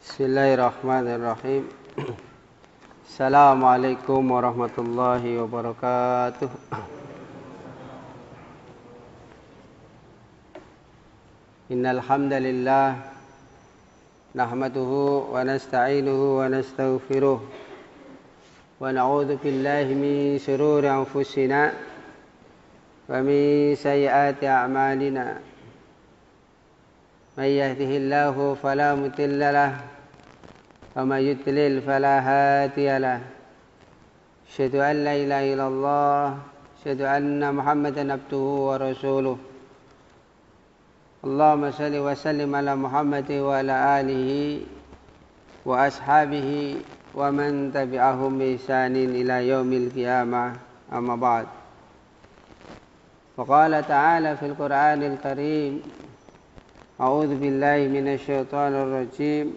Bismillahirrahmanirrahim. Assalamualaikum warahmatullahi wabarakatuh. Innal hamdalillah nahmaduhu wa nasta'inuhu wa nastaghfiruh wa na'udzu billahi min shururi anfusina wa min sayyiati a'malina. May yahdihillahu fala mudilla lahu wa may yudlil fala hadiya lahu. Asyhadu an la ilaha illallah, asyhadu anna Muhammadan abduhu wa rasuluh. Allahumma shalli wa sallim ala Muhammad wa ala alihi wa ashabihi wa man tabi'ahum bi ihsanin ila yaumil qiyamah. Amma ba'd. Wa qala ta'ala fil Qur'anil Karim, a'udzu billahi minasy syaithanir rajim.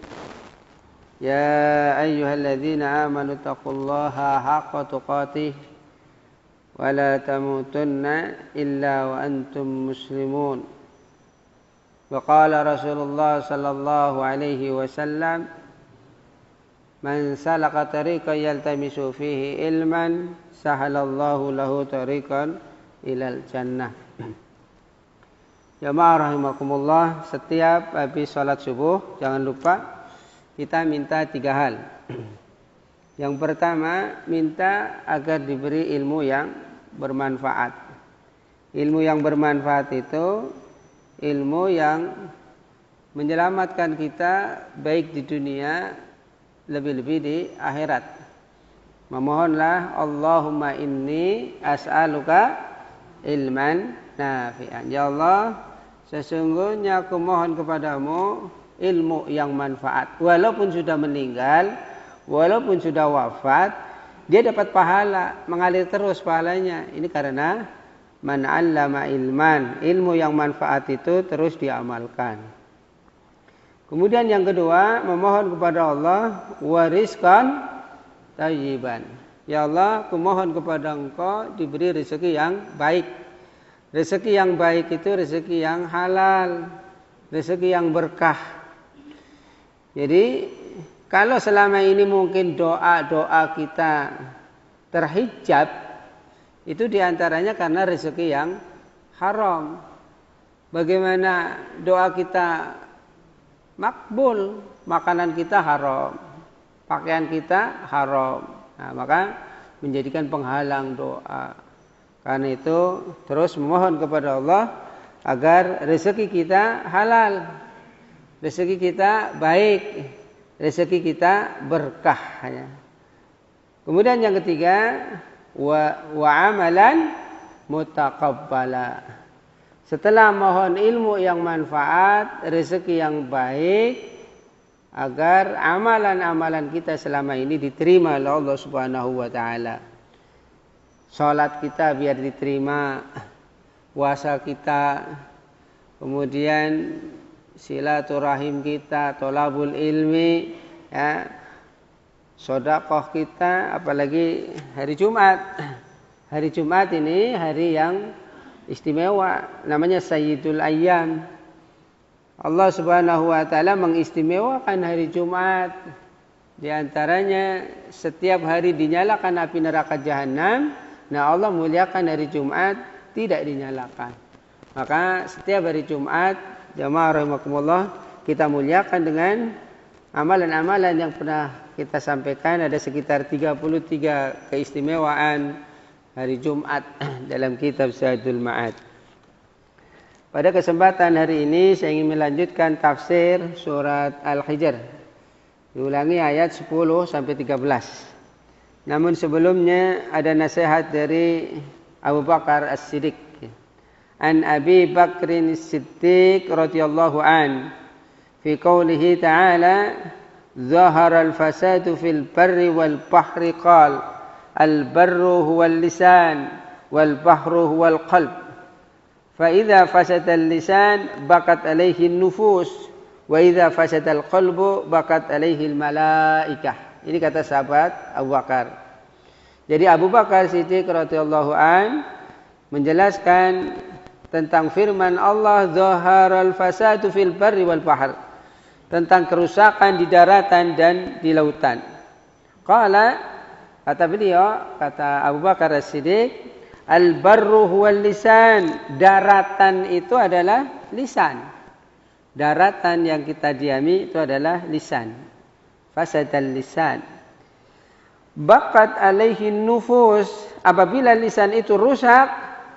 Ya ayyuhalladzina amanu taqullaha haqqa tuqatih wa la tamutunna illa wa antum muslimun. Wa qala Rasulullah sallallahu alaihi wasallam, man salaka tariqan yaltamisu fihi ilman sahalallahu lahu tariqan ilal jannah. Jamaah rahimakumullah, setiap habis sholat subuh jangan lupa kita minta 3 hal. Yang pertama, minta agar diberi ilmu yang bermanfaat. Ilmu yang bermanfaat itu ilmu yang menyelamatkan kita baik di dunia, lebih-lebih di akhirat. Memohonlah, Allahumma inni as'aluka ilman nafi'an. Ya Allah, sesungguhnya aku mohon kepadamu ilmu yang manfaat. Walaupun sudah meninggal, walaupun sudah wafat, dia dapat pahala, mengalir terus pahalanya. Ini karena man 'allama ilman, ilmu yang manfaat itu terus diamalkan. Kemudian yang kedua, memohon kepada Allah wariskan thayyiban. Ya Allah, aku mohon kepada Engkau diberi rezeki yang baik. Rezeki yang baik itu rezeki yang halal, rezeki yang berkah. Jadi kalau selama ini mungkin doa-doa kita terhijab, itu diantaranya karena rezeki yang haram. Bagaimana doa kita makbul, makanan kita haram, pakaian kita haram. Nah, maka menjadikan penghalang doa. Karena itu terus memohon kepada Allah agar rezeki kita halal, rezeki kita baik, rezeki kita berkah. Kemudian yang ketiga, wa amalan mutaqabbala. Setelah mohon ilmu yang manfaat, rezeki yang baik, agar amalan-amalan kita selama ini diterima oleh Allah Subhanahu wa taala. Salat kita biar diterima, puasa kita, kemudian silaturahim kita, tolabul ilmi, ya, sedekah kita, apalagi hari Jumat. Hari Jumat ini hari yang istimewa, namanya Sayyidul Ayyam. Allah Subhanahu wa taala mengistimewakan hari Jumat. Di antaranya setiap hari dinyalakan api neraka jahanam. Nah, Allah muliakan hari Jumat tidak dinyalakan. Maka setiap hari Jumat, jamaah rahimakumullah, kita muliakan dengan amalan-amalan yang pernah kita sampaikan. Ada sekitar 33 keistimewaan hari Jumat dalam kitab Zadul Ma'ad. Pada kesempatan hari ini saya ingin melanjutkan tafsir surat Al-Hijr. Diulangi ayat 10 sampai 13. Namun sebelumnya ada nasihat dari Abu Bakar As-Siddiq. An Abi Bakrin As-Siddiq radhiyallahu an fi qoulihi ta'ala zahara al-fasadu fil barri wal bahri qala al-barru huwal lisan wal bahru huwal qalb fa idza fasada al-lisan bakat alaihi an-nufus wa idza fasada al-qalbu bakat alaihi al-malaikah. Ini kata sahabat Abu Bakar. Jadi Abu Bakar Siddiq radhiyallahu an menjelaskan tentang firman Allah zaharal fasadu fil barri wal bahr. tentang kerusakan di daratan dan di lautan. Qala, kata beliau, kata Abu Bakar As-Siddiq, al-barru huwal lisan. Daratan itu adalah lisan. Daratan yang kita diami itu adalah lisan. Fasadal lisan. Baqat alaihi nufus. Apabila lisan itu rusak,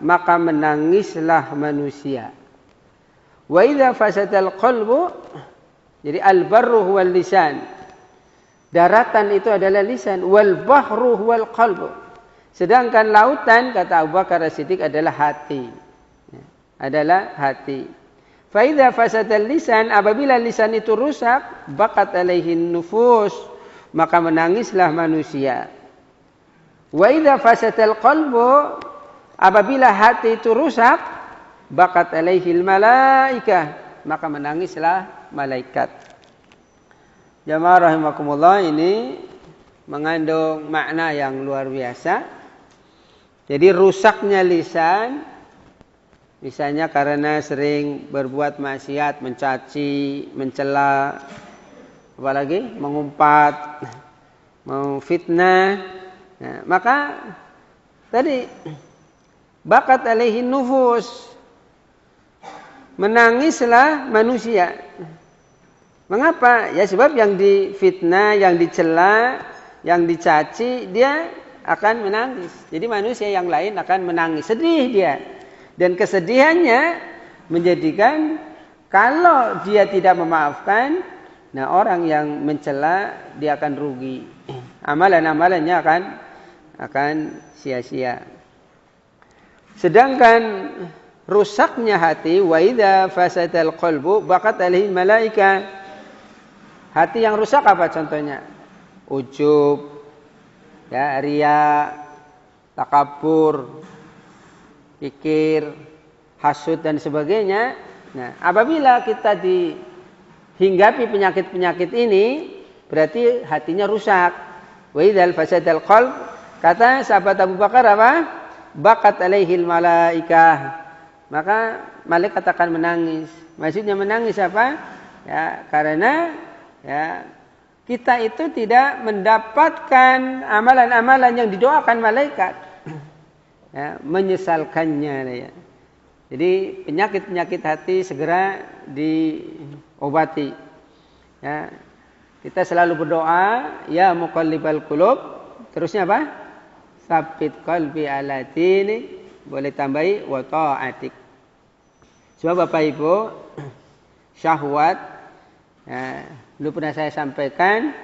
maka menangislah manusia. Wa idza fasadal qalbu, jadi al-barru huwal lisan. Daratan itu adalah lisan, wal bahru huwal qalbu. Sedangkan lautan, kata Abu Bakar As-Siddiq, adalah hati. Adalah hati. Fa idza fasadal lisan, apabila lisan itu rusak, baqat alaihi nufus, maka menangislah manusia. Wa idza fasadal qalbu, apabila hati itu rusak, baqat alaihil malaikah, maka menangislah malaikat. Jamaah rahimakumullah, ini mengandung makna yang luar biasa. Jadi rusaknya lisan, misalnya karena sering berbuat maksiat, mencaci, mencela, apalagi mengumpat, memfitnah. Nah, maka tadi bakat alaihin nufus, menangislah manusia. Mengapa? Ya sebab yang difitnah, yang dicela, yang dicaci, dia akan menangis. Jadi manusia yang lain akan menangis, sedih dia. Dan kesedihannya menjadikan kalau dia tidak memaafkan, nah orang yang mencela dia akan rugi. Amalan-amalannya akan sia-sia. Sedangkan rusaknya hati, wa idza fasadal qalbu baqat alaihi malaika. Hati yang rusak apa contohnya? Ujub, ya, riya, takabur, kikir, hasud dan sebagainya. Nah, apabila kita dihinggapi penyakit-penyakit ini, berarti hatinya rusak. Wa idzal fasadal qalb, kata sahabat Abu Bakar apa? Baqat alaihil malaikah. Maka malaikat akan menangis. Maksudnya menangis apa? Ya, karena ya kita itu tidak mendapatkan amalan-amalan yang didoakan malaikat. Ya, menyesalkannya ya. Jadi penyakit-penyakit hati segera diobati. Ya. Kita selalu berdoa, ya muqallibal qulub. Terusnya apa? Sabbit qalbi ala dinik. Boleh tambahi wa ta'atik. Sebab Bapak Ibu, syahwat, ya, dulu pernah saya sampaikan,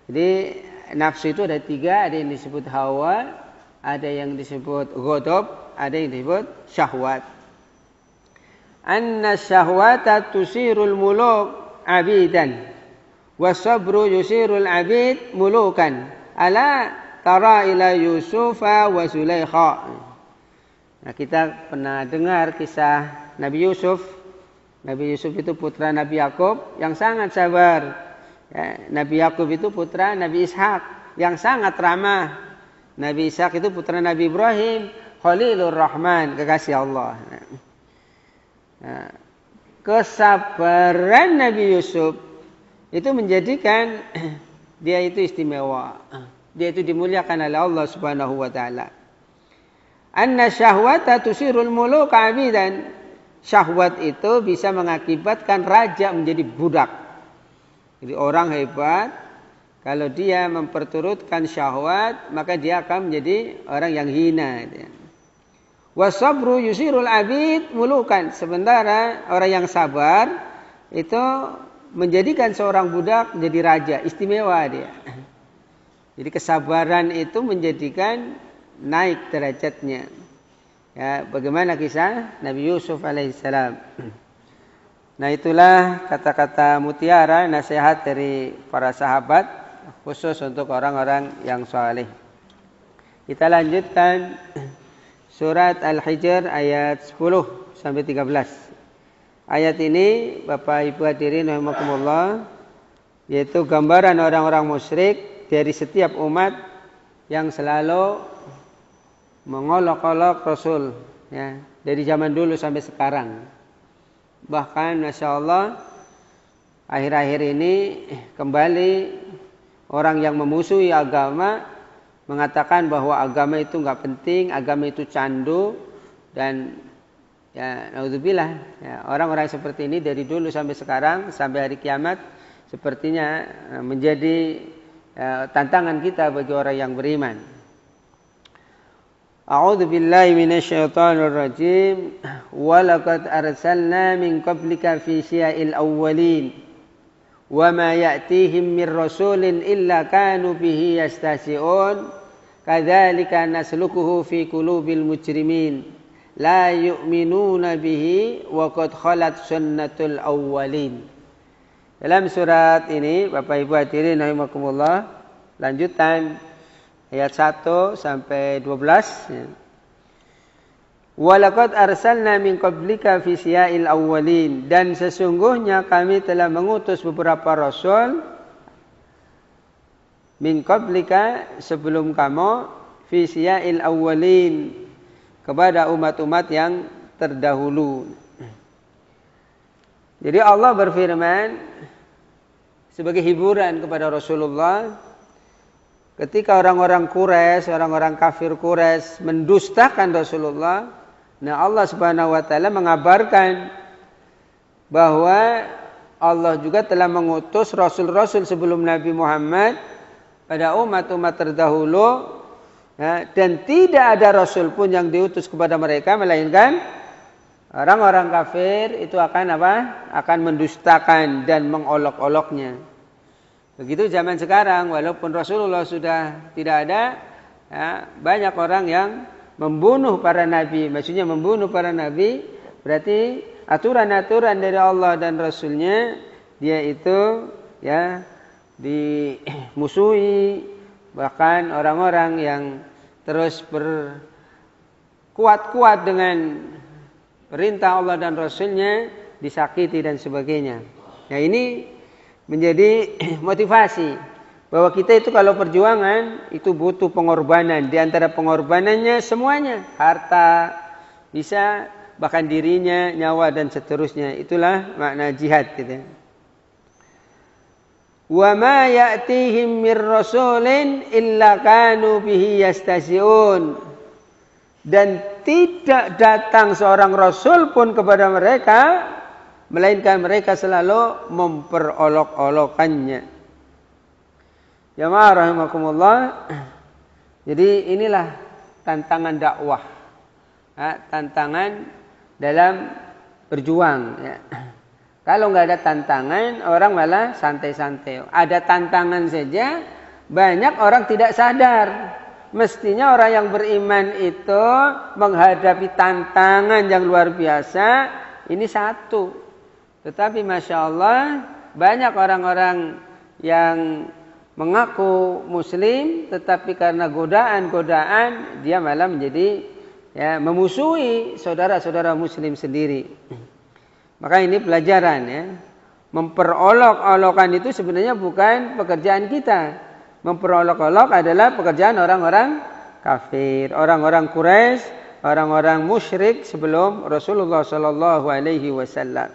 jadi nafsu itu ada 3, ada yang disebut hawa, ada yang disebut ghadab, ada yang disebut syahwat. Anna syahwata tusirul muluk abidan, wasabru yusirul abid mulukan. Ala tara ila Yusufa wa Zulaikha. Nah, kita pernah dengar kisah Nabi Yusuf. Nabi Yusuf itu putra Nabi Yakub yang sangat sabar. Ya, Nabi Yakub itu putra Nabi Ishak yang sangat ramah. Nabi Ishak itu putra Nabi Ibrahim, Khalilur Rahman, kekasih Allah. Nah, kesabaran Nabi Yusuf itu menjadikan dia itu istimewa. Dia itu dimuliakan oleh Allah Subhanahu wa taala. Anna syahwata tusirul muluk abidan. Syahwat itu bisa mengakibatkan raja menjadi budak. Jadi orang hebat, kalau dia memperturutkan syahwat, maka dia akan menjadi orang yang hina. Wasabru yusirul abid mulukan. Sementara orang yang sabar itu menjadikan seorang budak menjadi raja, istimewa dia. Jadi kesabaran itu menjadikan naik derajatnya. Ya, bagaimana kisah Nabi Yusuf alaihissalam. Nah, itulah kata-kata mutiara nasihat dari para sahabat khusus untuk orang-orang yang saleh. Kita lanjutkan surat Al-Hijr ayat 10 sampai 13. Ayat ini Bapak Ibu hadirin rahimakumullah, yaitu gambaran orang-orang musyrik dari setiap umat yang selalu mengolok-olok Rasul, ya, dari zaman dulu sampai sekarang. Bahkan Masya Allah, akhir-akhir ini kembali orang yang memusuhi agama mengatakan bahwa agama itu nggak penting, agama itu candu, dan ya naudzubillah, ya, orang-orang seperti ini dari dulu sampai sekarang sampai hari kiamat sepertinya menjadi tantangan kita bagi orang yang beriman. A'udzu billahi minasyaitonir rajim. Wa laqad arsalna min qablika fi syia'il awwalin wa ma ya'tihim mir rasulin illa kanu bihi yastahzi'un kadzalika nasluquhu fi qulubil mujrimin la yu'minuna bihi wa qad khalat sunnatul awwalin. Dalam surat ini Bapak Ibu hadirin rahimakumullah, lanjutan ayat 1 sampai 12 ya. Walaqad arsalna min qablika fi syia'il awwalin, dan sesungguhnya kami telah mengutus beberapa rasul min qablika sebelum kamu, fi syia'il awwalin kepada umat-umat yang terdahulu. Jadi Allah berfirman sebagai hiburan kepada Rasulullah ketika orang-orang Quraisy, orang-orang kafir Quraisy mendustakan Rasulullah. Nah, Allah Subhanahu wa taala mengabarkan bahwa Allah juga telah mengutus rasul-rasul sebelum Nabi Muhammad pada umat-umat terdahulu, ya, dan tidak ada rasul pun yang diutus kepada mereka melainkan orang-orang kafir itu akan apa? Akan mendustakan dan mengolok-oloknya. Begitu zaman sekarang, walaupun Rasulullah sudah tidak ada, ya, banyak orang yang membunuh para nabi. Maksudnya membunuh para nabi berarti aturan-aturan dari Allah dan Rasulnya dia itu ya dimusuhi. Bahkan orang-orang yang terus berkuat-kuat dengan perintah Allah dan Rasulnya disakiti dan sebagainya. Nah, ini menjadi motivasi bahwa kita itu kalau perjuangan itu butuh pengorbanan. Di antara pengorbanannya semuanya, harta, bisa bahkan dirinya, nyawa dan seterusnya. Itulah makna jihad gitu. Wa ma ya'tihim mir rasulin illa kanu bihi yastahzi'un. Dan tidak datang seorang rasul pun kepada mereka melainkan mereka selalu memperolok-olokannya. Jamaah rahimakumullah. Jadi inilah tantangan dakwah, ya, tantangan dalam berjuang. Ya. Kalau nggak ada tantangan, orang malah santai-santai. Ada tantangan saja, banyak orang tidak sadar. Mestinya orang yang beriman itu menghadapi tantangan yang luar biasa. Ini satu. Tetapi Masya Allah, banyak orang-orang yang mengaku muslim, tetapi karena godaan-godaan dia malah menjadi ya, memusuhi saudara-saudara muslim sendiri. Maka ini pelajaran ya. Memperolok-olokan itu sebenarnya bukan pekerjaan kita. Memperolok-olok adalah pekerjaan orang-orang kafir, orang-orang Quraisy, orang-orang musyrik sebelum Rasulullah sallallahu alaihi wasallam.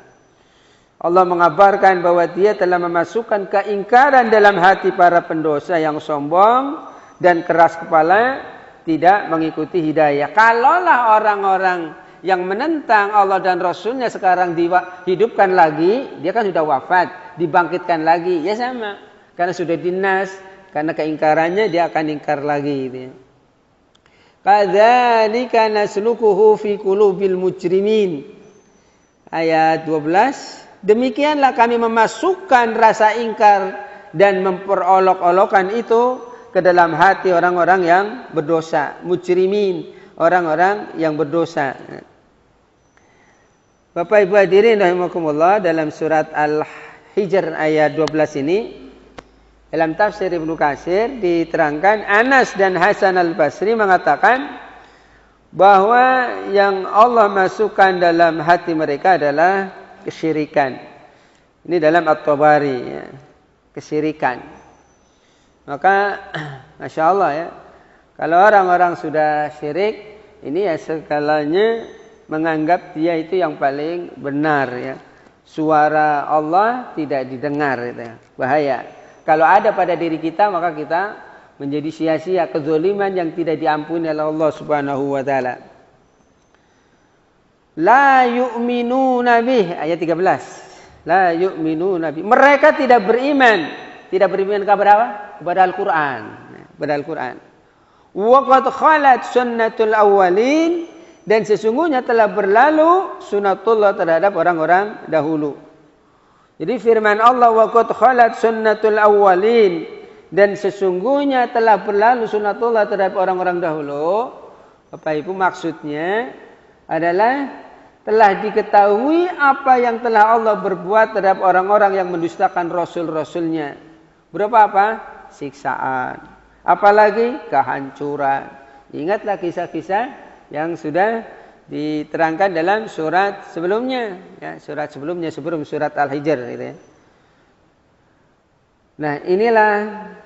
Allah mengabarkan bahwa dia telah memasukkan keingkaran dalam hati para pendosa yang sombong dan keras kepala, tidak mengikuti hidayah. Kalaulah orang-orang yang menentang Allah dan Rasulnya sekarang dihidupkan lagi, dia kan sudah wafat, dibangkitkan lagi, ya sama. Karena sudah dinas, karena keingkarannya dia akan ingkar lagi. Gitu ya. Kadzalika nasluquhu fi qulubil mujrimin. Ayat 12. Demikianlah kami memasukkan rasa ingkar dan memperolok-olokan itu ke dalam hati orang-orang yang berdosa, mujrimin, orang-orang yang berdosa. Bapak Ibu hadirin rahimakumullah, dalam surat Al-Hijr ayat 12 ini, dalam tafsir Ibnu Katsir diterangkan Anas dan Hasan Al-Basri mengatakan bahwa yang Allah masukkan dalam hati mereka adalah kesyirikan. Ini dalam At-Tabari ya. Kesyirikan. Maka Masya Allah ya, kalau orang-orang sudah syirik, ini ya segalanya menganggap dia itu yang paling benar ya. suara Allah tidak didengar, gitu. Bahaya. Kalau ada pada diri kita, maka kita menjadi sia-sia kezaliman yang tidak diampuni oleh Allah Subhanahu wa taala. La yu'minuna bih, ayat 13. La yu'minuna bih. Mereka tidak beriman. Tidak beriman kepada apa? Kepada Al-Qur'an. Kepada Al-Qur'an. Wa qad khalat sunnatul awwalin, dan sesungguhnya telah berlalu sunatullah terhadap orang-orang dahulu. Jadi firman Allah, wa qad khalat sunnatul awwalin, dan sesungguhnya telah berlalu sunatullah terhadap orang-orang dahulu. Bapak Ibu, maksudnya adalah telah diketahui apa yang telah Allah berbuat terhadap orang-orang yang mendustakan rasul-rasulnya. Berapa apa? Siksaan. Apalagi kehancuran. Ingatlah kisah-kisah yang sudah diterangkan dalam surat sebelumnya, ya, surat sebelumnya sebelum surat Al-Hijr, gitu ya. Nah, inilah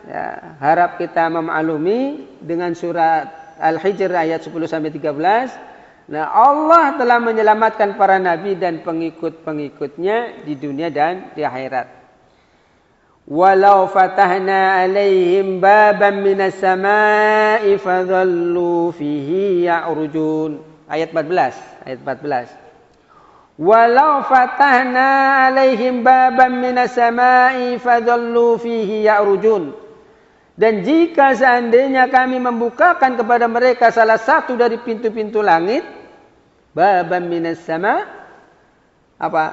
ya, harap kita memaklumi dengan surat Al-Hijr ayat 10 sampai 13. Nah, Allah telah menyelamatkan para nabi dan pengikut-pengikutnya di dunia dan di akhirat. Walau fatahna alaihim baban minas sama'i fadhallu fihi ya'rujun. Ayat 14. Ayat 14. Walau fatahna alaihim baban minas sama'i fadhallu fihi ya'rujun. Dan jika seandainya kami membukakan kepada mereka salah satu dari pintu-pintu langit, baban minas sama', apa?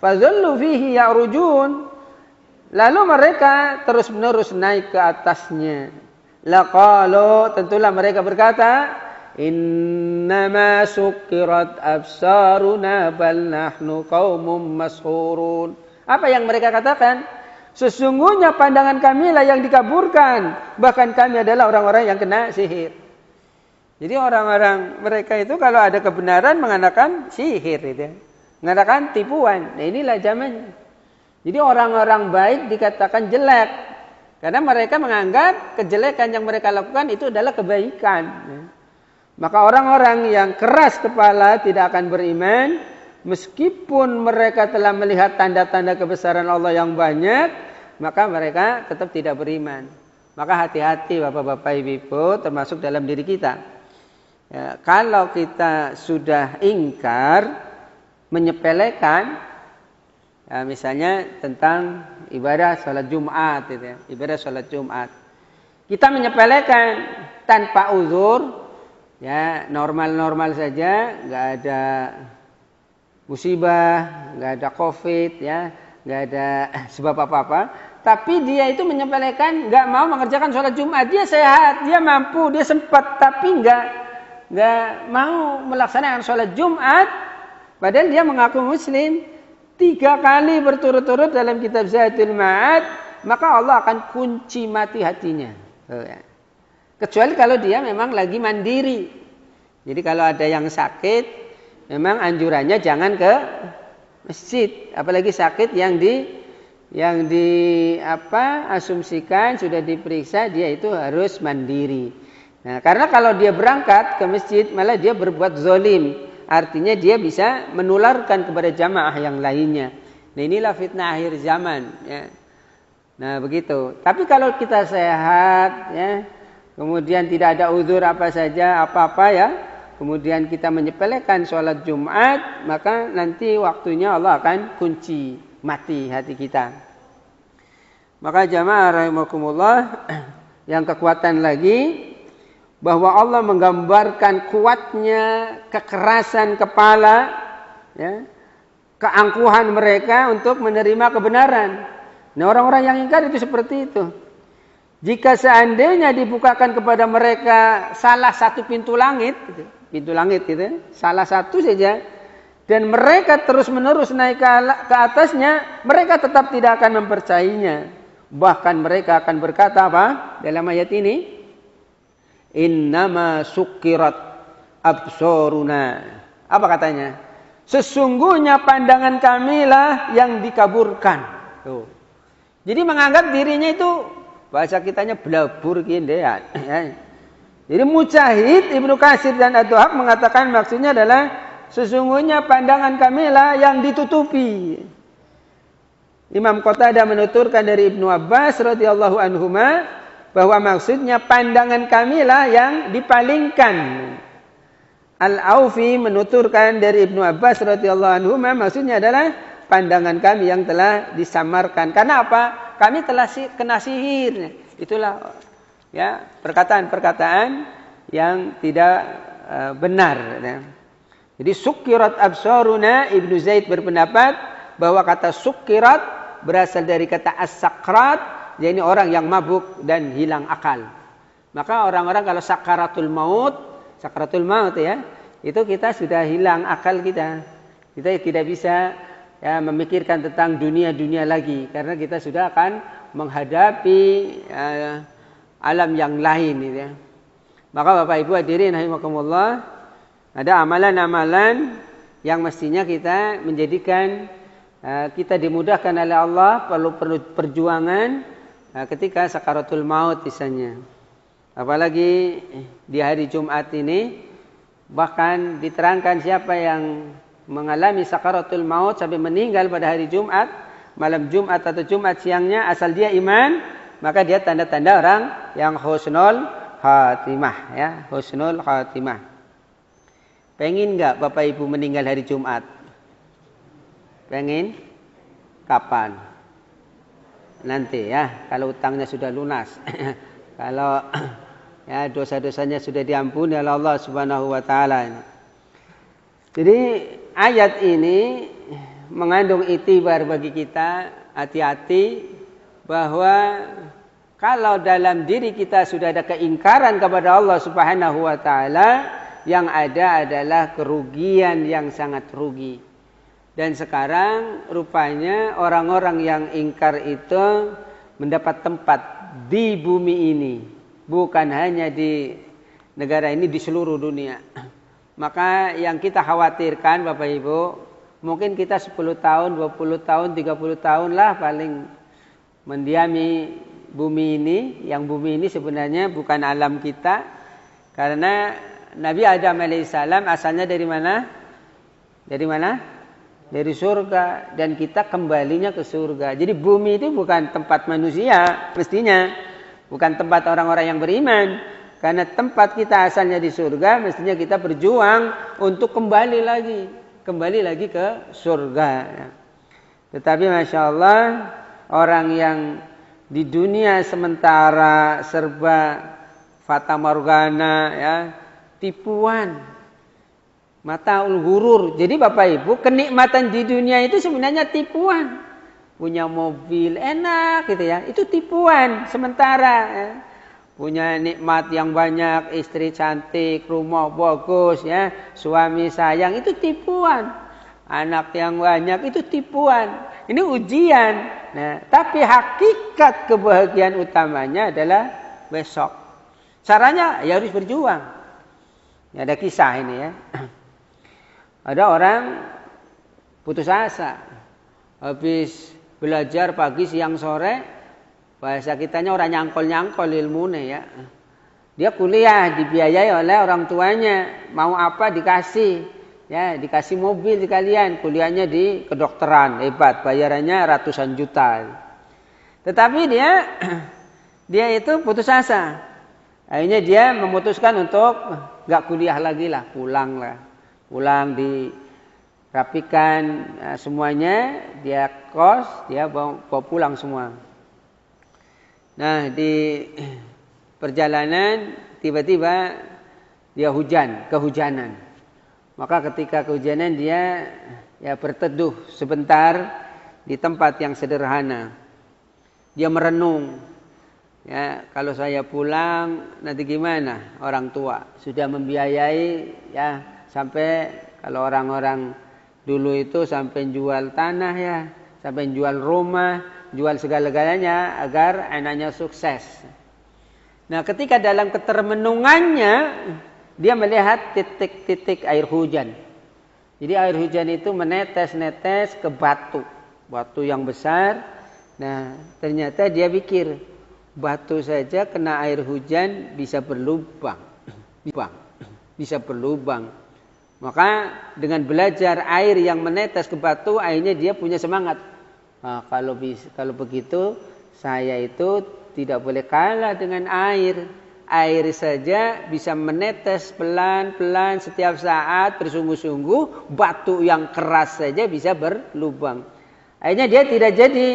Fadhallu fihi ya'rujun. Lalu mereka terus-menerus naik ke atasnya. Laqalu, tentulah mereka berkata, innama sukkirat absaruna bal nahnu qaumum mashurun. Apa yang mereka katakan? Sesungguhnya pandangan kamilah yang dikaburkan, bahkan kami adalah orang-orang yang kena sihir. Jadi orang-orang mereka itu kalau ada kebenaran mengatakan sihir, gitu. Mengatakan tipuan. Nah, inilah zamannya. Jadi orang-orang baik dikatakan jelek karena mereka menganggap kejelekan yang mereka lakukan itu adalah kebaikan. Maka orang-orang yang keras kepala tidak akan beriman meskipun mereka telah melihat tanda-tanda kebesaran Allah yang banyak, maka mereka tetap tidak beriman. Maka hati-hati Bapak-bapak, Ibu-ibu, termasuk dalam diri kita. Ya, kalau kita sudah ingkar, menyepelekan, ya, misalnya tentang ibadah sholat Jumat, gitu ya. Ibadah sholat Jumat, kita menyepelekan tanpa uzur, ya normal-normal saja, nggak ada musibah, nggak ada COVID, ya, nggak ada sebab apa-apa. Tapi dia itu menyepelekan, nggak mau mengerjakan sholat Jumat. Dia sehat, dia mampu, dia sempat, tapi nggak mau melaksanakan sholat Jumat. Padahal dia mengaku Muslim. 3 kali berturut-turut dalam kitab Zadul Ma'ad, maka Allah akan kunci mati hatinya. Kecuali kalau dia memang lagi mandiri. Jadi kalau ada yang sakit, memang anjurannya jangan ke masjid, apalagi sakit yang asumsikan sudah diperiksa dia itu harus mandiri. Nah, karena kalau dia berangkat ke masjid malah dia berbuat zalim. Artinya dia bisa menularkan kepada jamaah yang lainnya. Nah, inilah fitnah akhir zaman, ya. Nah, begitu. Tapi kalau kita sehat, ya, kemudian tidak ada uzur apa saja, apa-apa, ya, kemudian kita menyepelekan sholat Jumat, maka nanti waktunya Allah akan kunci mati hati kita. Maka jamaah rahimakumullah, yang kekuatan lagi, bahwa Allah menggambarkan kuatnya kekerasan kepala, ya, keangkuhan mereka untuk menerima kebenaran. Nah, orang-orang yang ingkar itu seperti itu. Jika seandainya dibukakan kepada mereka salah satu pintu langit gitu, salah satu saja, dan mereka terus-menerus naik ke atasnya, mereka tetap tidak akan mempercayainya. Bahkan mereka akan berkata apa dalam ayat ini? Innama sukkirat absaruna. Apa katanya? Sesungguhnya pandangan kamilah yang dikaburkan. Tuh. Jadi menganggap dirinya itu, bahasa kitanya belabur kindean. Jadi Mujahid, Ibnu Katsir dan Ad-Dhahab mengatakan maksudnya adalah sesungguhnya pandangan kamilah yang ditutupi. Imam Qatadah menuturkan dari Ibnu Abbas radhiyallahu anhuma bahwa maksudnya pandangan kamilah yang dipalingkan. Al-Aufi menuturkan dari Ibnu Abbas radhiyallahu anhuma maksudnya adalah pandangan kami yang telah disamarkan. Karena apa? Kami telah kena sihir. Itulah ya perkataan-perkataan yang tidak benar. Ya. Jadi sukirat absaruna, Ibnu Zaid berpendapat bahwa kata sukirat berasal dari kata as-sakrat, yaitu orang yang mabuk dan hilang akal. Maka orang-orang kalau sakaratul maut ya, itu kita sudah hilang akal kita. Kita tidak bisa ya memikirkan tentang dunia-dunia lagi karena kita sudah akan menghadapi alam yang lain gitu ya. Maka Bapak Ibu hadirin rahimakumullah, ada amalan-amalan yang mestinya kita menjadikan kita dimudahkan oleh Allah, perlu perjuangan ketika sakaratul maut misalnya. Apalagi di hari Jumat ini bahkan diterangkan siapa yang mengalami sakaratul maut sampai meninggal pada hari Jumat, malam Jumat atau Jumat siangnya, asal dia iman, maka dia tanda-tanda orang yang husnul khatimah ya, husnul khatimah. Pengen enggak Bapak Ibu meninggal hari Jumat? Pengen? Kapan? Nanti ya, kalau utangnya sudah lunas. Kalau ya dosa-dosanya sudah diampuni oleh Allah Subhanahu wa taala. Jadi ayat ini mengandung itibar bagi kita, hati-hati bahwa kalau dalam diri kita sudah ada keingkaran kepada Allah Subhanahu wa taala, yang ada adalah kerugian yang sangat rugi. Dan sekarang rupanya orang-orang yang ingkar itu mendapat tempat di bumi ini, bukan hanya di negara ini, di seluruh dunia. Maka yang kita khawatirkan Bapak Ibu, mungkin kita 10 tahun, 20 tahun, 30 tahun lah paling mendiami bumi ini. Yang bumi ini sebenarnya bukan alam kita. Karena Nabi Adam alaihissalam asalnya dari mana? Dari mana? Dari surga. Dan kita kembalinya ke surga. Jadi bumi itu bukan tempat manusia mestinya. Bukan tempat orang-orang yang beriman. Karena tempat kita asalnya di surga, mestinya kita berjuang untuk kembali lagi ke surga. Tetapi Masya Allah, orang yang di dunia sementara serba fata morgana, ya, tipuan, mataul ghurur. Jadi Bapak Ibu, kenikmatan di dunia itu sebenarnya tipuan. Punya mobil enak gitu ya, itu tipuan sementara. Ya. Punya nikmat yang banyak, istri cantik, rumah bagus, ya, suami sayang, itu tipuan. Anak yang banyak itu tipuan. Ini ujian. Nah, tapi hakikat kebahagiaan utamanya adalah besok. Caranya ya harus berjuang. Ya, ada kisah ini ya. Ada orang putus asa. Habis belajar pagi, siang, sore. Bahasa kitanya orang nyangkol-nyangkol ilmunya ya. Dia kuliah dibiayai oleh orang tuanya. Mau apa dikasih. Ya, dikasih mobil sekalian. Kuliahnya di kedokteran. Hebat, bayarannya ratusan juta. Tetapi dia itu putus asa. Akhirnya dia memutuskan untuk gak kuliah lagi lah. Pulang dirapikan semuanya. Dia kos, dia bawa pulang semua. Nah, di perjalanan tiba-tiba dia kehujanan. Maka ketika kehujanan dia ya berteduh sebentar di tempat yang sederhana. Dia merenung. Ya, kalau saya pulang nanti gimana? Orang tua sudah membiayai ya, sampai kalau orang-orang dulu itu sampai jual tanah ya, sampai jual rumah, jual segala-galanya agar anaknya sukses. Nah, ketika dalam ketermenungannya dia melihat titik-titik air hujan. Jadi air hujan itu menetes-netes ke batu yang besar. Nah, ternyata dia pikir batu saja kena air hujan bisa berlubang. Maka dengan belajar air yang menetes ke batu, akhirnya dia punya semangat. Nah, kalau begitu saya itu tidak boleh kalah dengan air. Air saja bisa menetes pelan-pelan setiap saat bersungguh-sungguh. Batu yang keras saja bisa berlubang. Akhirnya dia tidak jadi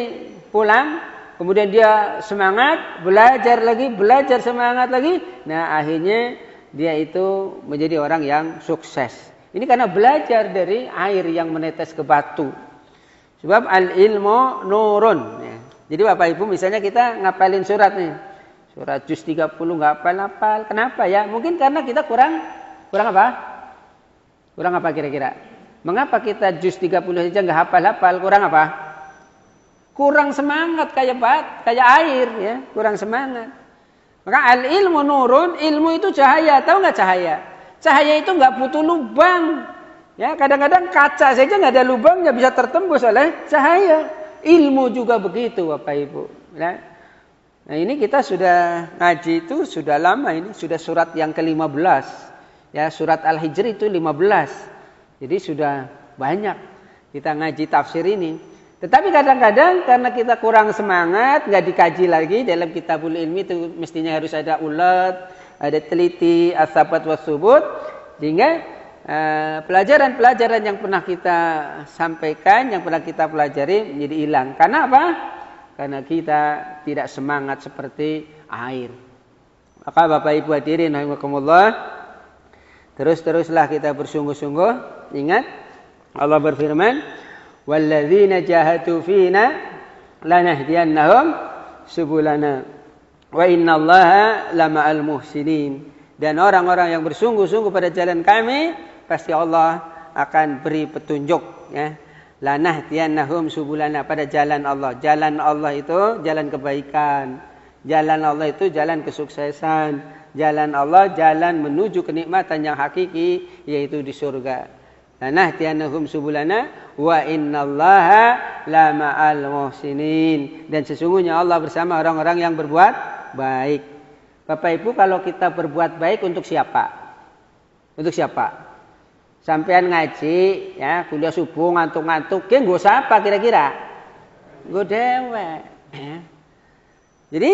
pulang. Kemudian dia semangat, belajar semangat lagi. Nah, akhirnya dia itu menjadi orang yang sukses. Ini karena belajar dari air yang menetes ke batu. Sebab al-ilmu nurun. Ya. Jadi Bapak Ibu misalnya kita ngapalin surat nih. Surat juz 30 nggak hafal-hafal. Kenapa ya? Mungkin karena kita kurang apa? Kurang apa kira-kira? Mengapa kita juz 30 saja nggak hafal-hafal? Kurang apa? Kurang semangat kayak air ya, kurang semangat. Maka al-ilmu nurun, ilmu itu cahaya, tahu nggak cahaya? Cahaya itu nggak butuh lubang. Ya, kadang-kadang kaca saja nggak ada lubangnya bisa tertembus oleh cahaya. Ilmu juga begitu, Bapak Ibu. Ya. Nah, ini kita sudah ngaji itu sudah lama ini, sudah surat yang ke-15. Ya, surat Al-Hijr itu 15. Jadi sudah banyak kita ngaji tafsir ini. Tetapi kadang-kadang karena kita kurang semangat, nggak dikaji lagi dalam kitabul ilmi itu mestinya harus ada ulat, ada teliti, as-sabat was-subut, sehingga pelajaran-pelajaran yang pernah kita sampaikan, yang pernah kita pelajari menjadi hilang. Karena apa? Karena kita tidak semangat seperti air. Maka Bapak Ibu hadirin rahimakumullah, terus-teruslah kita bersungguh-sungguh. Ingat Allah berfirman, walladzina jahadu fina lanahdiyannahum subulana wa innallaha lama'al muhsinin. Dan orang-orang yang bersungguh-sungguh pada jalan kami, pasti Allah akan beri petunjuk ya. Lanahdiyannahum subulana, pada jalan Allah. Jalan Allah itu jalan kebaikan. Jalan Allah itu jalan kesuksesan. Jalan Allah jalan menuju kenikmatan yang hakiki, yaitu di surga. Lanahdiyannahum subulana wa innallaha lama'al muhsinin. Dan sesungguhnya Allah bersama orang-orang yang berbuat baik. Bapak Ibu, kalau kita berbuat baik untuk siapa? Untuk siapa? Sampean ngaji, ya, kuliah subuh ngantuk-ngantuk, ki nggo sapa kira-kira? Nggo dewek. Ya. Jadi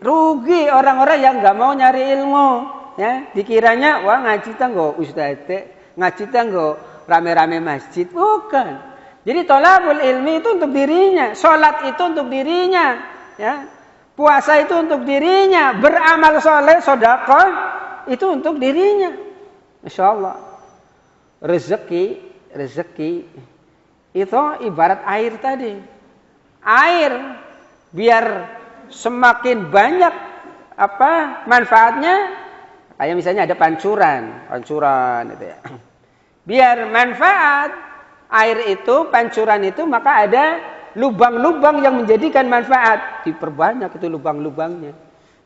rugi orang-orang yang nggak mau nyari ilmu, ya. Dikiranya wah ngaji ta nggo ustadz, ngaji ta nggo rame-rame masjid, bukan. Jadi thalabul ilmi itu untuk dirinya, salat itu untuk dirinya, ya. Puasa itu untuk dirinya, beramal soleh, sedekah itu untuk dirinya. Insyaallah. Rezeki itu ibarat air tadi. Air biar semakin banyak apa manfaatnya, kayak misalnya ada pancuran itu ya. Biar manfaat air itu, pancuran itu, maka ada lubang-lubang yang menjadikan manfaat. Diperbanyak itu lubang-lubangnya.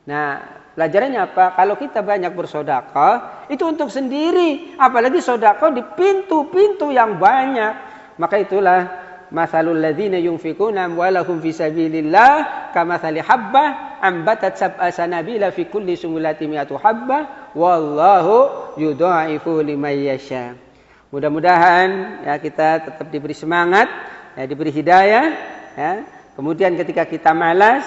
Nah, pelajarannya apa? Kalau kita banyak bersedekah, itu untuk sendiri. Apalagi sedekah di pintu-pintu yang banyak. Maka itulah masalul ladzina yunfikuna amwalahum fi sabilillah kamathali habbah ambatat sab'a sanabila fi kulli sumulati mi'atu habbah wallahu yudha'ifu liman yasha. Mudah-mudahan ya kita tetap diberi semangat, ya, diberi hidayah, ya. Kemudian ketika kita malas,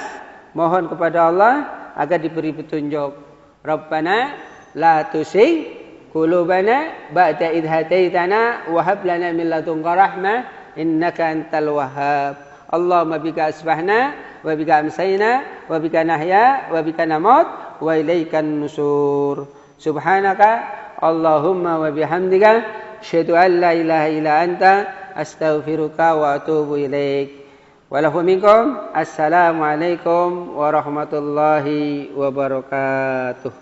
mohon kepada Allah agar diberi petunjuk. Rabbana la tuzigh qulubana ba'da idh hadaitana wa hab lana min ladunka rahmah innaka antal wahhab. Allahumma bika asbahna wa bika amsayna wa bika nahya wa bika namut wa ilaikan nusur. Subhanaka Allahumma wa bihamdika asyhadu an la ilaha illa anta astaghfiruka wa atubu ilaik. Walahu minkum. Assalamualaikum warahmatullahi wabarakatuh.